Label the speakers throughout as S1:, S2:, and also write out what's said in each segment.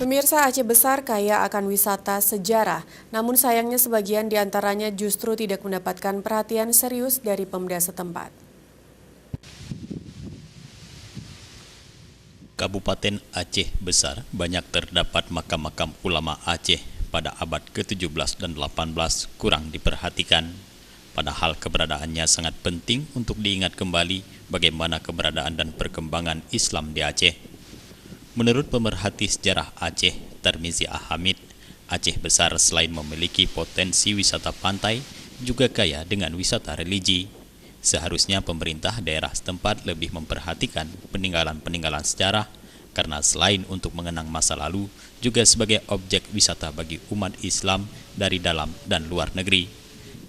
S1: Pemirsa, Aceh Besar kaya akan wisata sejarah, namun sayangnya sebagian di antaranya justru tidak mendapatkan perhatian serius dari Pemda setempat.
S2: Kabupaten Aceh Besar banyak terdapat makam-makam ulama Aceh pada abad ke-17 dan 18 kurang diperhatikan. Padahal keberadaannya sangat penting untuk diingat kembali bagaimana keberadaan dan perkembangan Islam di Aceh. Menurut pemerhati sejarah Aceh, Tarmizi Ahamid, Aceh Besar selain memiliki potensi wisata pantai, juga kaya dengan wisata religi. Seharusnya pemerintah daerah setempat lebih memperhatikan peninggalan-peninggalan sejarah, karena selain untuk mengenang masa lalu, juga sebagai objek wisata bagi umat Islam dari dalam dan luar negeri.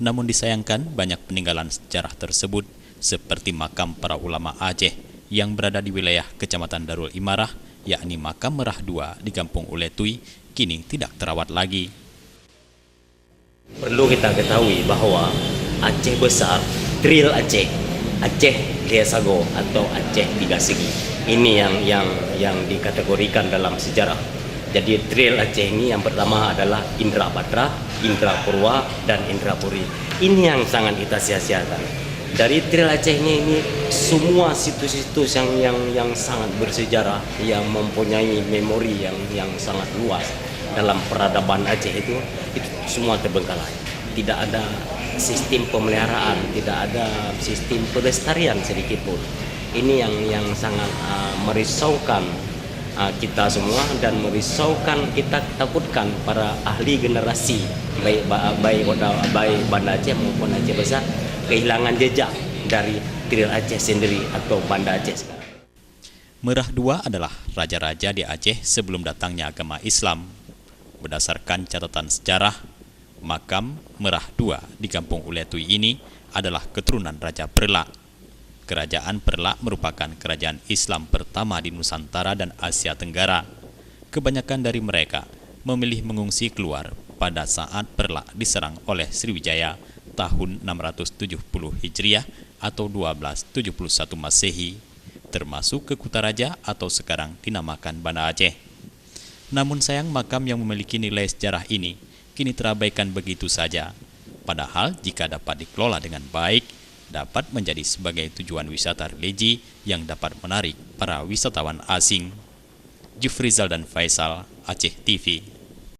S2: Namun disayangkan banyak peninggalan sejarah tersebut, seperti makam para ulama Aceh yang berada di wilayah Kecamatan Darul Imarah, yakni makam Merah II di Kampung Uletui, kini tidak terawat lagi.
S3: Perlu kita ketahui bahwa Aceh Besar, Tril Aceh, Aceh Liasago atau Aceh Tiga Segi, ini yang dikategorikan dalam sejarah. Jadi Tril Aceh ini yang pertama adalah Indra Batra, Indra Purwa, dan Indra Puri. Ini yang sangat kita sia-siakan. Dari Tril Aceh ini semua situs-situs yang sangat bersejarah, yang mempunyai memori yang sangat luas dalam peradaban Aceh itu semua terbengkalai. Tidak ada sistem pemeliharaan, tidak ada sistem pelestarian sedikit pun. Ini yang sangat merisaukan kita semua dan merisaukan, kita takutkan para ahli generasi baik Banda Aceh maupun Aceh Besar kehilangan jejak dari Tril Aceh sendiri atau Banda Aceh sekarang.
S2: Merah II adalah raja-raja di Aceh sebelum datangnya agama Islam. Berdasarkan catatan sejarah, makam Merah II di Kampung Uletui ini adalah keturunan Raja Perlak. Kerajaan Perlak merupakan kerajaan Islam pertama di Nusantara dan Asia Tenggara. Kebanyakan dari mereka memilih mengungsi keluar pada saat Perlak diserang oleh Sriwijaya tahun 670 Hijriah atau 1271 Masehi, termasuk ke Kutaraja atau sekarang dinamakan Banda Aceh. Namun sayang makam yang memiliki nilai sejarah ini kini terabaikan begitu saja. Padahal jika dapat dikelola dengan baik, dapat menjadi sebagai tujuan wisata religi yang dapat menarik para wisatawan asing. Jufrizal dan Faisal, Aceh TV.